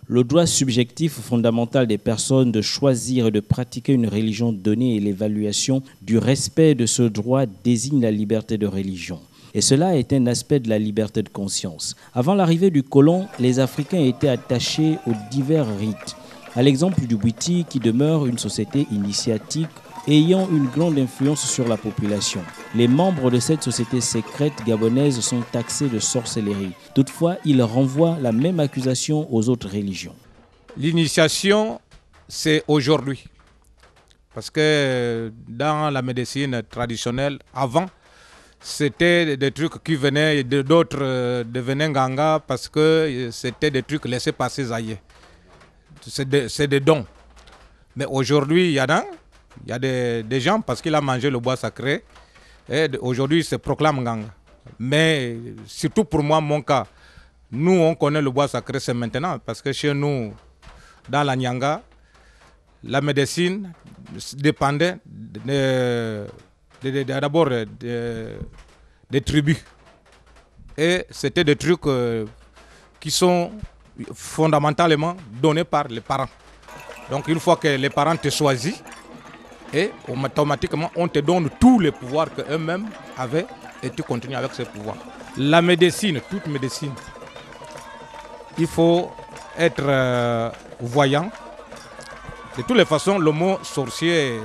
Le droit subjectif fondamental des personnes de choisir et de pratiquer une religion donnée et l'évaluation du respect de ce droit désigne la liberté de religion. Et cela est un aspect de la liberté de conscience. Avant l'arrivée du colon, les Africains étaient attachés aux divers rites. À l'exemple du Bwiti, qui demeure une société initiatique ayant une grande influence sur la population. Les membres de cette société secrète gabonaise sont taxés de sorcellerie. Toutefois, ils renvoient la même accusation aux autres religions. L'initiation, c'est aujourd'hui. Parce que dans la médecine traditionnelle, avant, c'était des trucs qui venaient, d'autres devenaient Nganga parce que c'était des trucs laissés passer ailleurs. C'est des dons. Mais aujourd'hui, il y a des gens, parce qu'il a mangé le bois sacré, et aujourd'hui, il se proclame Nganga. Mais surtout pour moi, mon cas, nous, on connaît le bois sacré, c'est maintenant. Parce que chez nous, dans la Nyanga, la médecine dépendait d'abord des tribus. Et c'était des trucs qui sont fondamentalement donnés par les parents. Donc une fois que les parents te choisissent, et automatiquement on te donne tous les pouvoirs qu'eux-mêmes avaient et tu continues avec ces pouvoirs. La médecine, toute médecine, il faut être voyant. De toutes les façons, le mot sorcier,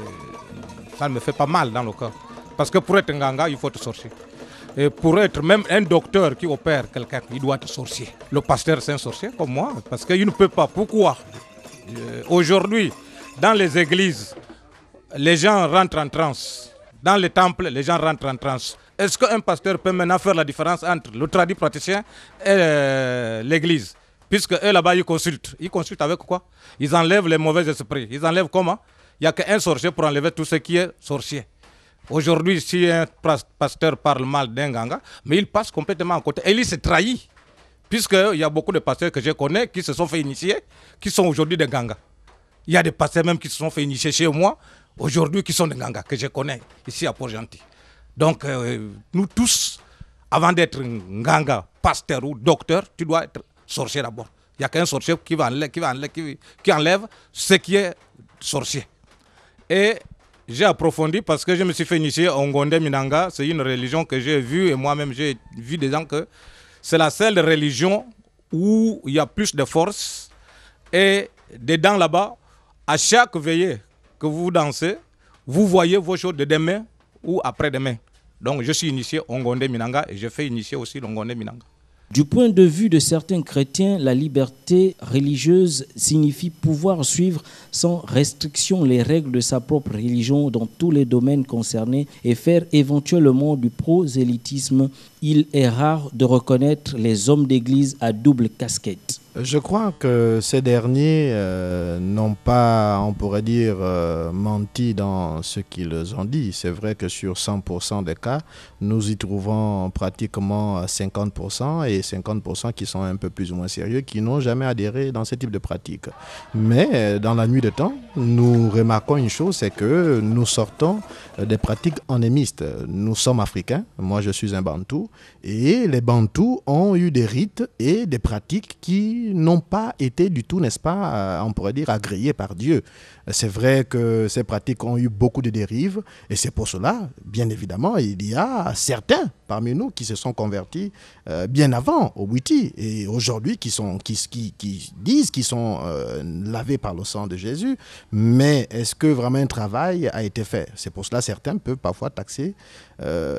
ça me fait pas mal dans le cœur. Parce que pour être un ganga, il faut être sorcier. Et pour être même un docteur qui opère quelqu'un, il doit être sorcier. Le pasteur, c'est un sorcier comme moi, parce qu'il ne peut pas. Pourquoi? Aujourd'hui, dans les églises, les gens rentrent en transe. Dans les temples, les gens rentrent en transe. Est-ce qu'un pasteur peut maintenant faire la différence entre le tradit praticien et l'église? Puisque eux là-bas, ils consultent. Ils consultent avec quoi? Ils enlèvent les mauvais esprits. Ils enlèvent comment? Il n'y a qu'un sorcier pour enlever tout ce qui est sorcier. Aujourd'hui, si un pasteur parle mal d'un ganga, mais il passe complètement à côté. Et il s'est trahi. Puisqu'il y a beaucoup de pasteurs que je connais qui se sont fait initier, qui sont aujourd'hui des gangas. Il y a des pasteurs même qui se sont fait initier chez moi, aujourd'hui qui sont des gangas, que je connais ici à Port-Gentil. Donc, nous tous, avant d'être un ganga, pasteur ou docteur, tu dois être sorcier d'abord. Il n'y a qu'un sorcier qui enlève ce qui est sorcier. Et j'ai approfondi parce que je me suis fait initier au Ngondé Minanga. C'est une religion que j'ai vue et moi-même j'ai vu des gens que c'est la seule religion où il y a plus de force. Et dedans là-bas, à chaque veillée que vous dansez, vous voyez vos choses de demain ou après-demain. Donc je suis initié au Ngondé Minanga et je fais initier aussi le Ngondé Minanga. Du point de vue de certains chrétiens, la liberté religieuse signifie pouvoir suivre sans restriction les règles de sa propre religion dans tous les domaines concernés et faire éventuellement du prosélytisme. Il est rare de reconnaître les hommes d'église à double casquette. Je crois que ces derniers n'ont pas, on pourrait dire, menti dans ce qu'ils ont dit. C'est vrai que sur 100% des cas, nous y trouvons pratiquement 50% et 50% qui sont un peu plus ou moins sérieux, qui n'ont jamais adhéré dans ce type de pratique. Mais dans la nuit de temps, nous remarquons une chose, c'est que nous sortons des pratiques endémistes. Nous sommes africains, moi je suis un Bantou, et les Bantous ont eu des rites et des pratiques qui n'ont pas été du tout, n'est-ce pas, on pourrait dire, agréées par Dieu. C'est vrai que ces pratiques ont eu beaucoup de dérives et c'est pour cela, bien évidemment, il y a certains parmi nous qui se sont convertis bien avant au Bwiti et aujourd'hui qui disent qu'ils sont lavés par le sang de Jésus. Mais est-ce que vraiment un travail a été fait? C'est pour cela que certains peuvent parfois taxer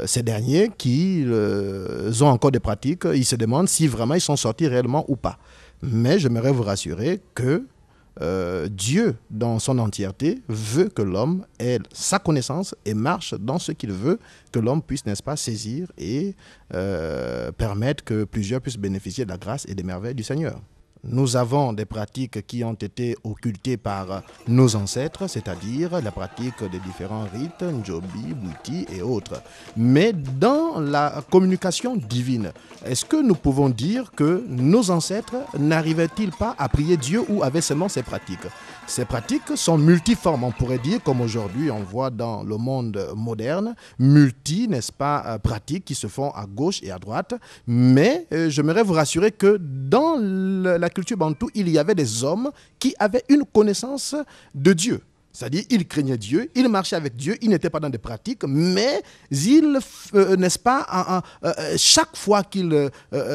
ces derniers qui ont encore des pratiques. Ils se demandent si vraiment ils sont sortis réellement ou pas. Mais j'aimerais vous rassurer que Dieu, dans son entièreté, veut que l'homme ait sa connaissance et marche dans ce qu'il veut, que l'homme puisse, n'est-ce pas, saisir et permettre que plusieurs puissent bénéficier de la grâce et des merveilles du Seigneur. Nous avons des pratiques qui ont été occultées par nos ancêtres, c'est-à-dire la pratique des différents rites, Njobi, Bwiti et autres. Mais dans la communication divine, est-ce que nous pouvons dire que nos ancêtres n'arrivaient-ils pas à prier Dieu ou avaient seulement ces pratiques? Ces pratiques sont multiformes, on pourrait dire, comme aujourd'hui on voit dans le monde moderne, n'est-ce pas, pratiques qui se font à gauche et à droite. Mais j'aimerais vous rassurer que dans la culture bantoue, il y avait des hommes qui avaient une connaissance de Dieu. C'est-à-dire, ils craignaient Dieu, ils marchaient avec Dieu, ils n'étaient pas dans des pratiques, mais ils, n'est-ce pas, chaque fois qu'ils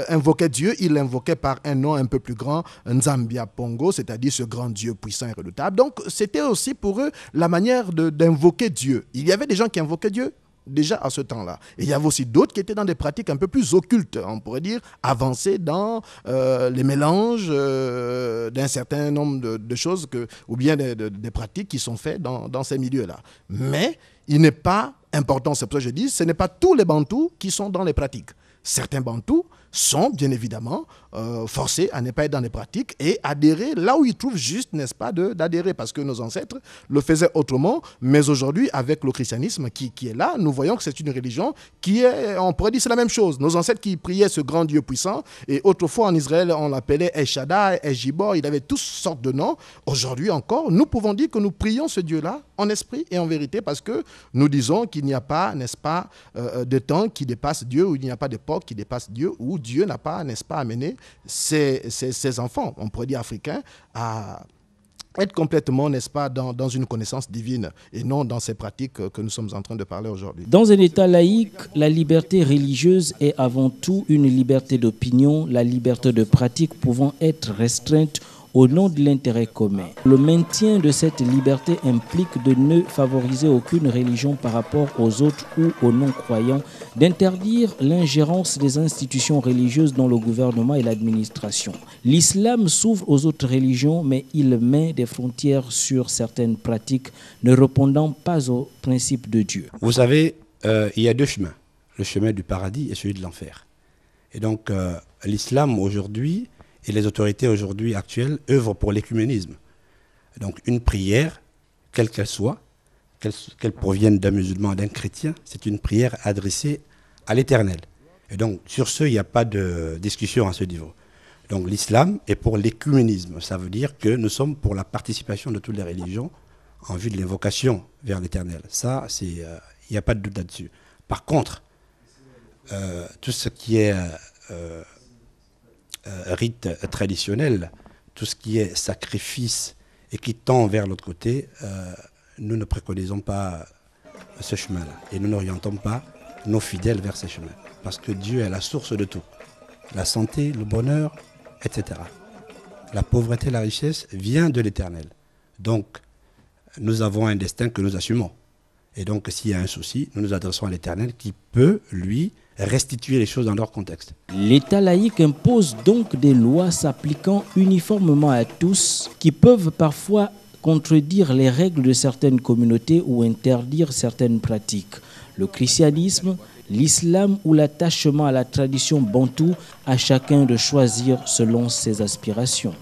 invoquaient Dieu, ils l'invoquaient par un nom un peu plus grand, Nzambia Pongo, c'est-à-dire ce grand Dieu puissant et redoutable. Donc, c'était aussi pour eux la manière d'invoquer Dieu. Il y avait des gens qui invoquaient Dieu déjà à ce temps-là. Et il y avait aussi d'autres qui étaient dans des pratiques un peu plus occultes, on pourrait dire, avancées dans les mélanges d'un certain nombre de choses, ou bien des pratiques qui sont faites dans ces milieux-là. Mais il n'est pas important, c'est pour ça que je dis, ce n'est pas tous les Bantous qui sont dans les pratiques. Certains Bantous sont bien évidemment forcés à ne pas être dans les pratiques et adhérer là où ils trouvent juste, n'est-ce pas, d'adhérer, parce que nos ancêtres le faisaient autrement, mais aujourd'hui, avec le christianisme qui est là, nous voyons que c'est une religion qui est, on pourrait dire, c'est la même chose. Nos ancêtres qui priaient ce grand Dieu puissant, et autrefois en Israël, on l'appelait El Shaddai, El Jibor, il avait toutes sortes de noms. Aujourd'hui encore, nous pouvons dire que nous prions ce Dieu-là en esprit et en vérité, parce que nous disons qu'il n'y a pas, n'est-ce pas, de temps qui dépasse Dieu, ou il n'y a pas d'époque qui dépasse Dieu, où Dieu n'a pas, n'est-ce pas, amené ses enfants, on pourrait dire africains, à être complètement, n'est-ce pas, dans une connaissance divine et non dans ces pratiques que nous sommes en train de parler aujourd'hui. Dans un État laïque, la liberté religieuse est avant tout une liberté d'opinion, la liberté de pratique pouvant être restreinte au nom de l'intérêt commun. Le maintien de cette liberté implique de ne favoriser aucune religion par rapport aux autres ou aux non-croyants, d'interdire l'ingérence des institutions religieuses dans le gouvernement et l'administration. L'islam s'ouvre aux autres religions, mais il met des frontières sur certaines pratiques ne répondant pas aux principes de Dieu. Vous savez, il y a deux chemins, le chemin du paradis et celui de l'enfer. Et donc, l'islam aujourd'hui, et les autorités aujourd'hui actuelles œuvrent pour l'écuménisme. Donc une prière, quelle qu'elle soit, qu'elle provienne d'un musulman ou d'un chrétien, c'est une prière adressée à l'Éternel. Et donc sur ce, il n'y a pas de discussion à ce niveau. Donc l'islam est pour l'écuménisme. Ça veut dire que nous sommes pour la participation de toutes les religions en vue de l'invocation vers l'Éternel. Ça, il n'y a pas de doute là-dessus. Par contre, tout ce qui est rite traditionnel, tout ce qui est sacrifice et qui tend vers l'autre côté, nous ne préconisons pas ce chemin-là et nous n'orientons pas nos fidèles vers ces chemins. Parce que Dieu est la source de tout. La santé, le bonheur, etc. La pauvreté, la richesse vient de l'Éternel. Donc, nous avons un destin que nous assumons. Et donc, s'il y a un souci, nous nous adressons à l'Éternel qui peut, lui, restituer les choses dans leur contexte. L'État laïque impose donc des lois s'appliquant uniformément à tous qui peuvent parfois contredire les règles de certaines communautés ou interdire certaines pratiques. Le christianisme, l'islam ou l'attachement à la tradition bantoue, à chacun de choisir selon ses aspirations.